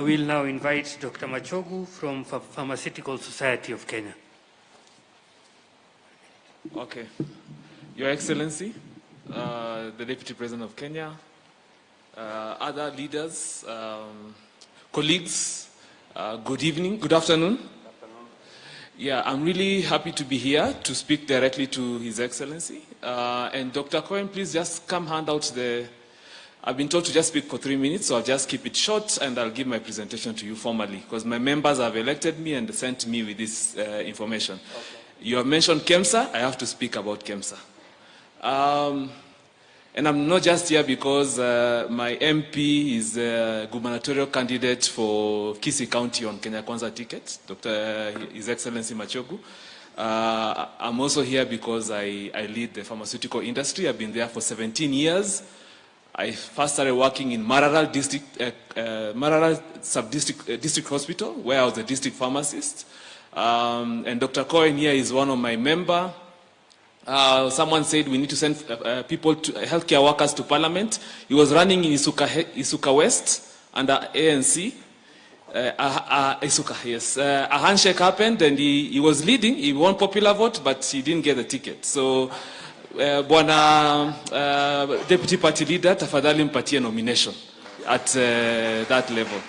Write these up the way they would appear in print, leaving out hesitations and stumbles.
We will now invite Dr. Machogu from Pharmaceutical Society of Kenya. Okay. Your Excellency, the Deputy President of Kenya, other leaders, colleagues, good evening, good afternoon. Yeah, I'm really happy to be here to speak directly to His Excellency. And Dr. Cohen, please just come hand out the... I've been told to just speak for 3 minutes, so I'll just keep it short and I'll give my presentation to you formally because my members have elected me and sent me with this information. Okay. You have mentioned Kemsa. I have to speak about Kemsa. And I'm not just here because my MP is a gubernatorial candidate for Kisii County on Kenya Kwanza ticket, His Excellency Machogu. I'm also here because I lead the pharmaceutical industry. I've been there for 17 years. I first started working in Mararal District Hospital, where I was a district pharmacist. And Dr. Cohen here is one of my members. Someone said we need to send healthcare workers to Parliament. He was running in Isuka West under ANC. Isuka, yes. A handshake happened and he was leading. He won popular vote, but he didn't get the ticket. So, Bwana Deputy Party Leader, tafadhali mpatie nomination at that level.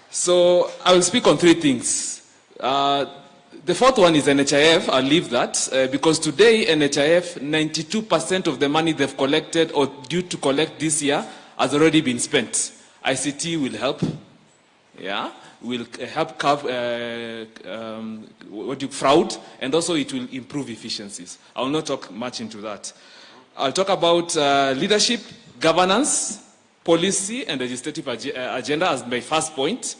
So, I will speak on 3 things. The fourth one is NHIF. I'll leave that because today NHIF, 92% of the money they've collected or due to collect this year has already been spent. ICT will help, will help curb fraud, and also it will improve efficiencies. I will not talk much into that. I'll talk about leadership, governance, policy, and legislative agenda as my first point.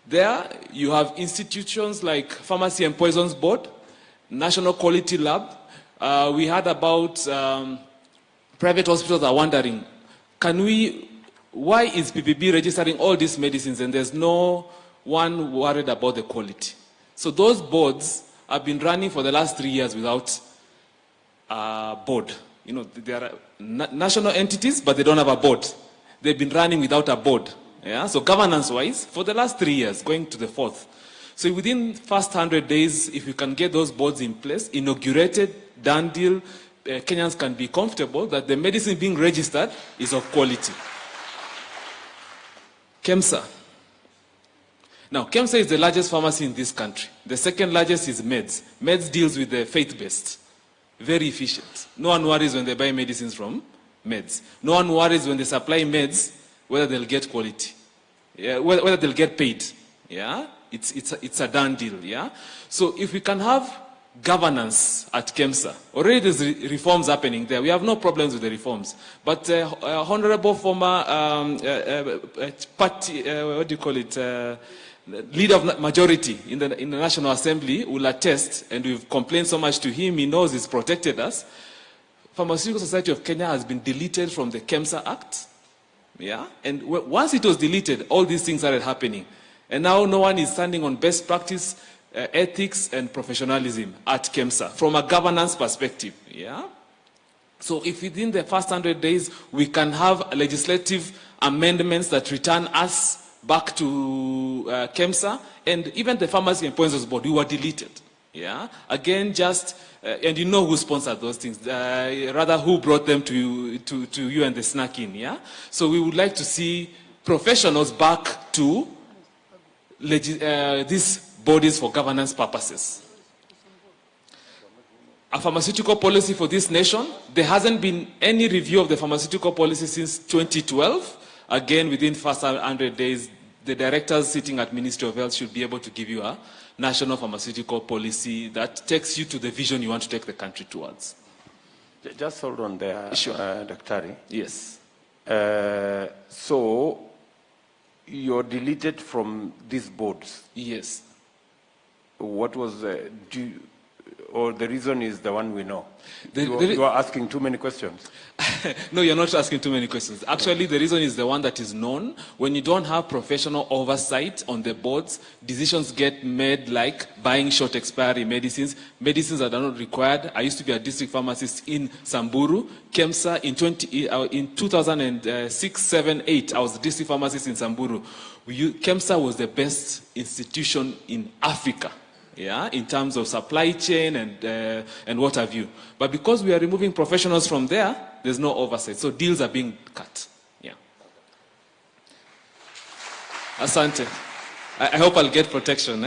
There, you have institutions like Pharmacy and Poisons Board, National Quality Lab. We heard about private hospitals are wondering, why is PPB registering all these medicines and there's no one worried about the quality? So those boards have been running for the last 3 years without a board. You know, they are national entities, but they don't have a board. They've been running without a board. Yeah, so governance-wise, for the last 3 years, going to the 4th. So within the first 100 days, if we can get those boards in place, inaugurated, done deal, Kenyans can be comfortable that the medicine being registered is of quality. Kemsa. Now, Kemsa is the largest pharmacy in this country. The second largest is Meds. Meds deals with the faith-based. Very efficient. No one worries when they buy medicines from Meds. No one worries when they supply Meds whether they'll get quality, whether they'll get paid. Yeah, it's a done deal. Yeah, so if we can have governance at Kemsa, already there's reforms happening there. We have no problems with the reforms. But honorable former party, what do you call it, leader of majority in the National Assembly will attest, and we've complained so much to him. He knows he's protected us. Pharmaceutical Society of Kenya has been deleted from the Kemsa Act. Yeah, and once it was deleted, all these things started happening. And now no one is standing on best practice, ethics, and professionalism at Kemsa from a governance perspective. Yeah. So if within the first 100 days we can have legislative amendments that return us back to Kemsa, and even the Pharmacy and Poisons Board, we were deleted. Yeah. Again, just and you know who sponsored those things, rather who brought them to you and the snuck in, yeah? So we would like to see professionals back to these bodies for governance purposes. A pharmaceutical policy for this nation, there hasn't been any review of the pharmaceutical policy since 2012. Again, within the first 100 days, the directors sitting at Ministry of Health should be able to give you a national pharmaceutical policy that takes you to the vision you want to take the country towards. Just hold on there, sure. Dr. Yes. So, you're deleted from these boards? Yes. What was or the reason is the one we know? The- You are asking too many questions. No, you're not asking too many questions. Actually, the reason is the one that is known. When you don't have professional oversight on the boards, decisions get made like buying short expiry medicines, medicines that are not required. I used to be a district pharmacist in Samburu. Kemsa, in 2006, 7, 8, I was a district pharmacist in Samburu. Kemsa was the best institution in Africa. Yeah, in terms of supply chain and what have you. But because we are removing professionals from there, there's no oversight. So deals are being cut. Yeah. Asante. I hope I'll get protection.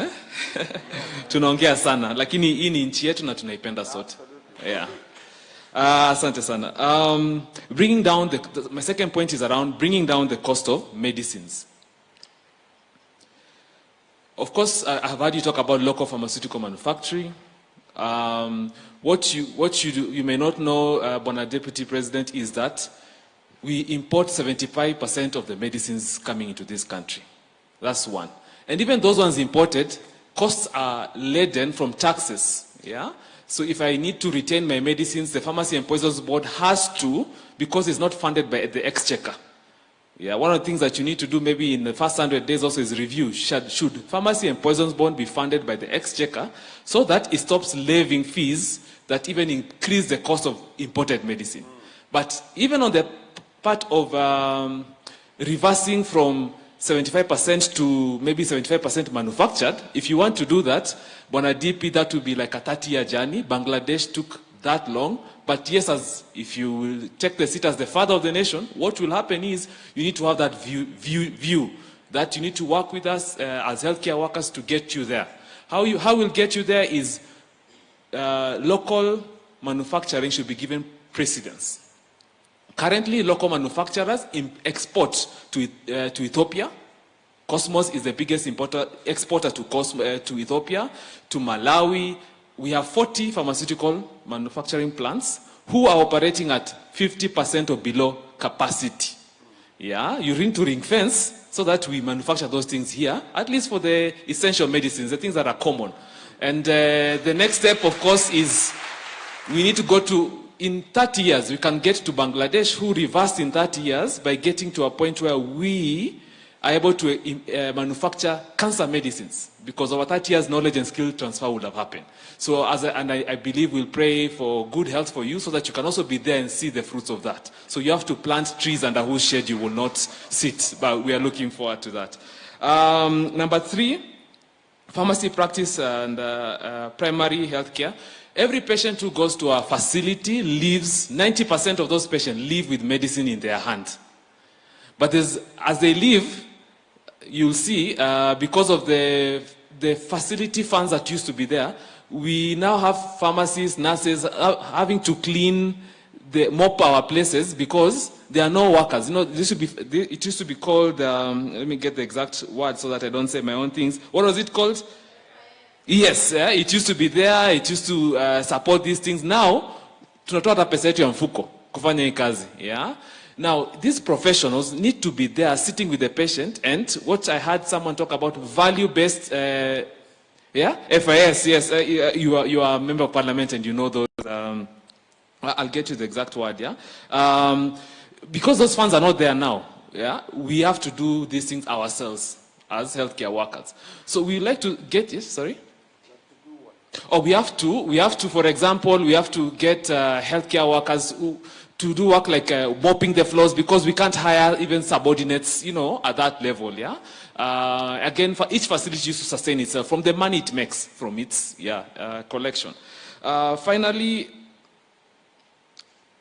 Tunaongea sana. Lakini hii ni nchi yetu na tunaipenda sote. Yeah. Asante sana. Bringing down my second point is around bringing down the cost of medicines. Of course, I have heard you talk about local pharmaceutical manufacturing. What you may not know, Bwana Deputy President, is that we import 75% of the medicines coming into this country. That's one. And even those ones imported, costs are laden from taxes. Yeah. So if I need to retain my medicines, the Pharmacy and Poisons Board has to, because it's not funded by the Exchequer. Yeah, one of the things that you need to do maybe in the first 100 days also is review. Should Pharmacy and Poisons Board be funded by the Exchequer so that it stops levying fees that even increase the cost of imported medicine. But even on the part of reversing from 75% to maybe 75% manufactured, if you want to do that, Bwana DP, that would be like a 30-year journey. Bangladesh took that long. But yes, if you will take the seat as the father of the nation, what will happen is you need to have that view that you need to work with us as healthcare workers to get you there. How we'll get you there is local manufacturing should be given precedence. Currently, local manufacturers export to Ethiopia. Cosmos is the biggest exporter to Ethiopia, to Malawi. We have 40 pharmaceutical manufacturing plants who are operating at 50% or below capacity. Yeah, you need to ring fence so that we manufacture those things here, at least for the essential medicines, the things that are common. And the next step, of course, is we need to go to, in 30 years, we can get to Bangladesh, who reversed in 30 years by getting to a point where we are able to manufacture cancer medicines, because over 30 years, knowledge and skill transfer would have happened. So, I believe we'll pray for good health for you so that you can also be there and see the fruits of that. So you have to plant trees under whose shade you will not sit, but we are looking forward to that. Number 3, pharmacy practice and primary health care. Every patient who goes to a facility leaves, 90% of those patients leave with medicine in their hand. But as they leave, you'll see, because of the facility funds that used to be there, we now have pharmacists, nurses having to mop our places because there are no workers. You know, it used to be called, let me get the exact word so that I don't say my own things. What was it called? Yes, it used to be there. It used to support these things. Now, tunatoa hata pesa yetu ya mfuko kufanya hii kazi. Yeah. Now, these professionals need to be there sitting with the patient, and what I heard someone talk about, value-based, FIS, yes, you are a member of parliament and you know those, I'll get you the exact word, yeah? Because those funds are not there now, yeah, we have to do these things ourselves as healthcare workers. So we like to get, yes, sorry? Oh, we have to, for example, we have to get healthcare workers to do work like mopping the floors, because we can't hire even subordinates, you know, at that level, yeah? Again, for each facility used to sustain itself from the money it makes from its collection. Finally,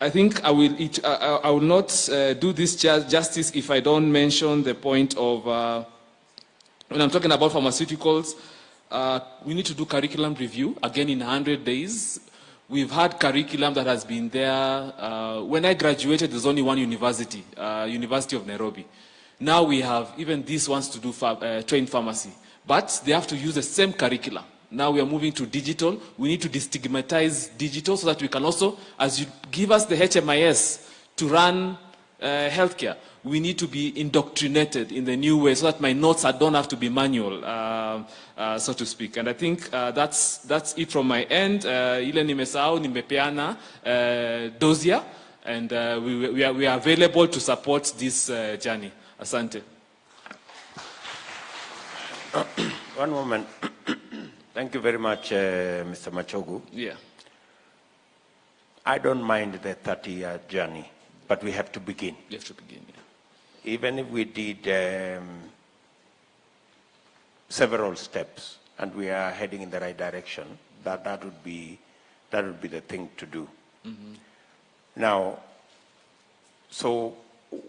I think I will not do this justice if I don't mention the point of, when I'm talking about pharmaceuticals, we need to do curriculum review, again in 100 days. We've had curriculum that has been there. When I graduated, there's only one university, University of Nairobi. Now we have even these ones to do train pharmacy. But they have to use the same curriculum. Now we are moving to digital. We need to destigmatize digital so that we can also, as you give us the HMIS to run healthcare, we need to be indoctrinated in the new way so that my notes don't have to be manual, so to speak. And I think that's it from my end. Ile nimesahau, nimepeana dossier, and we are available to support this journey. Asante. One moment. Thank you very much, Mr. Machogu. Yeah. I don't mind the 30-year journey, but we have to begin. We have to begin, yeah. Even if we did several steps and we are heading in the right direction, that would be the thing to do. Mm-hmm. Now, so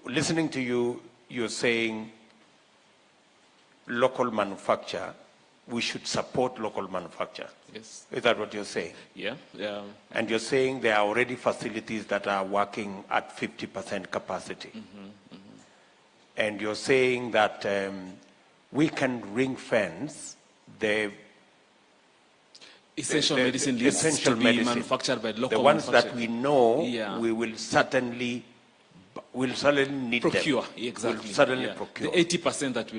listening to you, you're saying local manufacture, we should support local manufacture. Yes. Is that what you're saying? Yeah. Yeah. And you're saying there are already facilities that are working at 50% capacity. Mm-hmm. Mm-hmm. And you're saying that we can ring fence the essential medicine lists essential to be medicine, manufactured by local the ones that we know, yeah, we will certainly need procure, them. exactly. We'll suddenly yeah. procure. The 80% that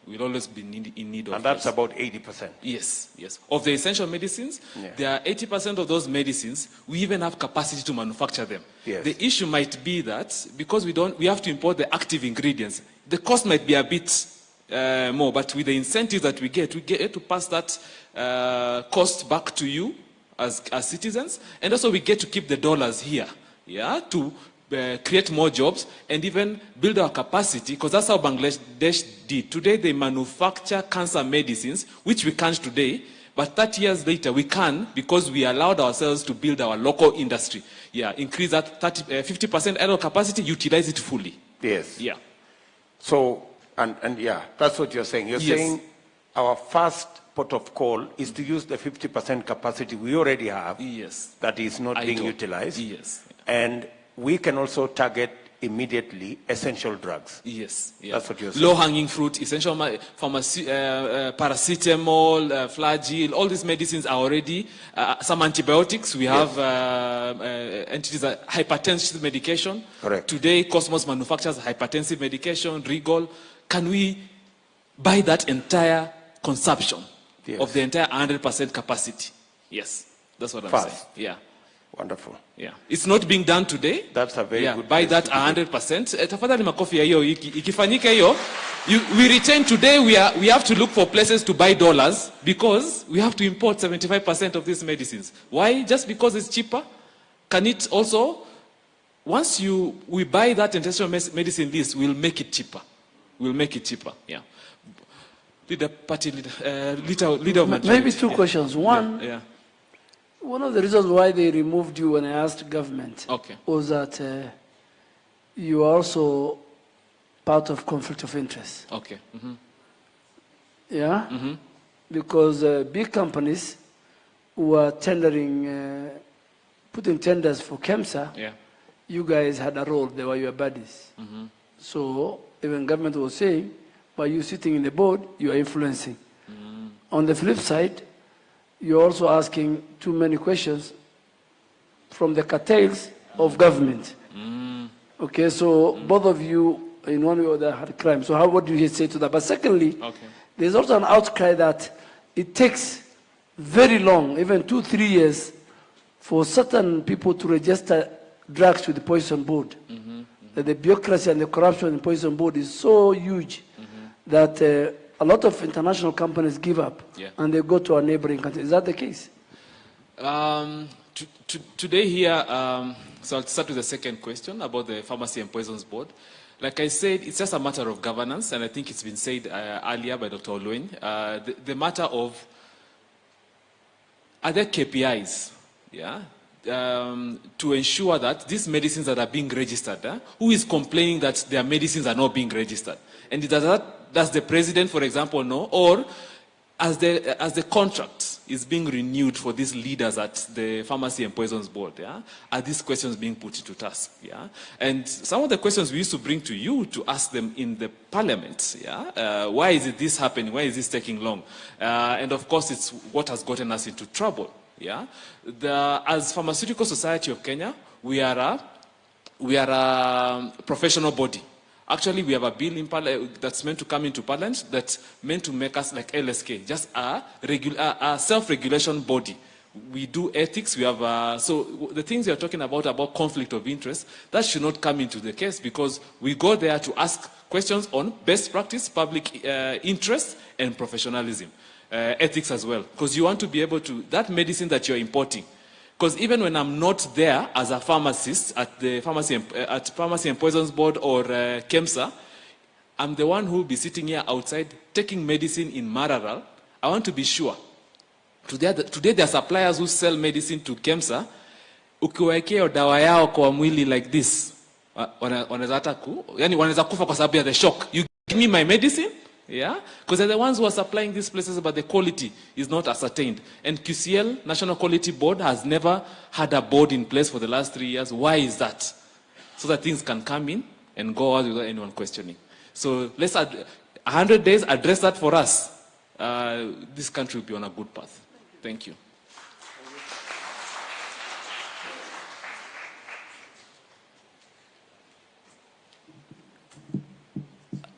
will always be in need of. And that's about 80%. Yes, yes. Of the essential medicines, yeah, there are 80% of those medicines, we even have capacity to manufacture them. Yes. The issue might be that because we have to import the active ingredients, the cost might be a bit more, but with the incentives that we get to pass that cost back to you as citizens, and also we get to keep the dollars here, yeah, to create more jobs and even build our capacity, because that's how Bangladesh did. Today they manufacture cancer medicines, which we can't today, but 30 years later we can, because we allowed ourselves to build our local industry. Yeah, increase that 50% idle capacity, utilize it fully. Yes. Yeah. So, and yeah, that's what you're saying. You're yes, saying our first port of call is to use the 50% capacity we already have, yes, that is not being utilized. Yes. And we can also target immediately essential drugs. Yes, yeah. That's what you're saying. Low-hanging fruit, essential pharmacy, paracetamol, Flagyl, all these medicines are already, some antibiotics, we have entities, hypertensive medication. Correct. Today, Cosmos manufactures hypertensive medication, Rigol. Can we buy that entire consumption of the entire 100% capacity? Yes, that's what I'm saying. Yeah. Wonderful. Yeah. It's not being done today. That's a very good by that 100%. Tafadhali makofi ya hiyo ikifanyika hiyo, we retain today, we have to look for places to buy dollars because we have to import 75% of these medicines. Why? Just because it's cheaper? Can it also, once we buy that intentional medicine list, we'll make it cheaper. We'll make it cheaper. Yeah. Leader of majority. Maybe two questions. One, yeah. One of the reasons why they removed you when I asked government was that you are also part of conflict of interest. Okay. Mm-hmm. Yeah? Mm-hmm. Because big companies who are tendering, putting tenders for Kemsa, you guys had a role. They were your buddies. Mm-hmm. So even government was saying, by you sitting in the board, you are influencing. Mm-hmm. On the flip side, you're also asking too many questions from the cartels of government. Mm. Okay, so both of you, in one way or the other, had crime. So what do you say to that? But secondly, there's also an outcry that it takes very long, even 2-3 years, for certain people to register drugs with the poison board. Mm-hmm. Mm-hmm. That the bureaucracy and the corruption in the poison board is so huge that a lot of international companies give up and they go to our neighboring countries. Is that the case? Today here, so I'll start with the second question about the Pharmacy and Poisons Board. Like I said, it's just a matter of governance, and I think it's been said earlier by Dr. Oluwen. The matter of, are there KPIs, to ensure that these medicines that are being registered, who is complaining that their medicines are not being registered? And does the president, for example, know? Or as the contract is being renewed for these leaders at the Pharmacy and Poisons Board, are these questions being put into task? And some of the questions we used to bring to you to ask them in the parliament, why is this happening? Why is this taking long? And of course, it's what has gotten us into trouble. As Pharmaceutical Society of Kenya, we are a professional body. Actually, we have a bill in that's meant to come into Parliament that's meant to make us like LSK, just a self-regulation body. We do ethics, we have, so the things you're talking about conflict of interest, that should not come into the case because we go there to ask questions on best practice, public interest, and professionalism. Ethics as well, because you want to be able to, that medicine that you're importing, because even when I'm not there as a pharmacist at the Pharmacy and Poisons Board or Kemsa, I'm the one who will be sitting here outside taking medicine in Mararal. I want to be sure. Today there are suppliers who sell medicine to Kemsa. Ukiwekea dawa yao kwa mwili like this, wanaweza kufa kwa sababu ya the shock. You give me my medicine? Yeah, because they're the ones who are supplying these places, but the quality is not ascertained. And QCL, National Quality Board, has never had a board in place for the last 3 years. Why is that? So that things can come in and go out without anyone questioning. So let's 100 days address that for us. This country will be on a good path. Thank you.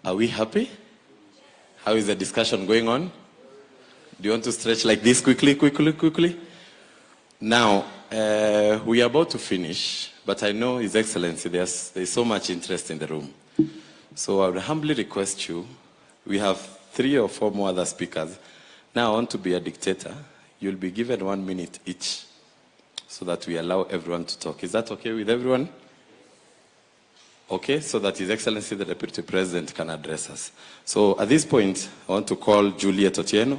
Are we happy? How is the discussion going on? Do you want to stretch like this quickly? Now, we are about to finish, but I know His Excellency, there's so much interest in the room. So I would humbly request you, we have 3 or 4 more other speakers. Now I want to be a dictator. You'll be given 1 minute each so that we allow everyone to talk. Is that okay with everyone? Okay, so that His Excellency the Deputy President can address us. So at this point, I want to call Juliet Otieno.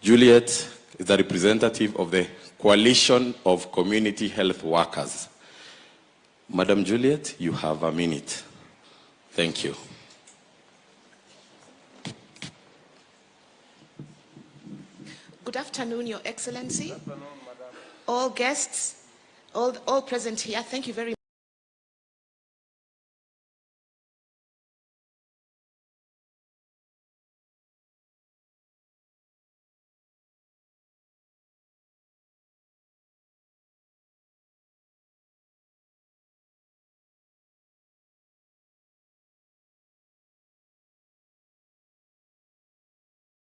Juliet is the representative of the Coalition of Community Health Workers. Madam Juliet, you have a minute. Thank you. Good afternoon, Your Excellency. All guests, all present here, thank you very much.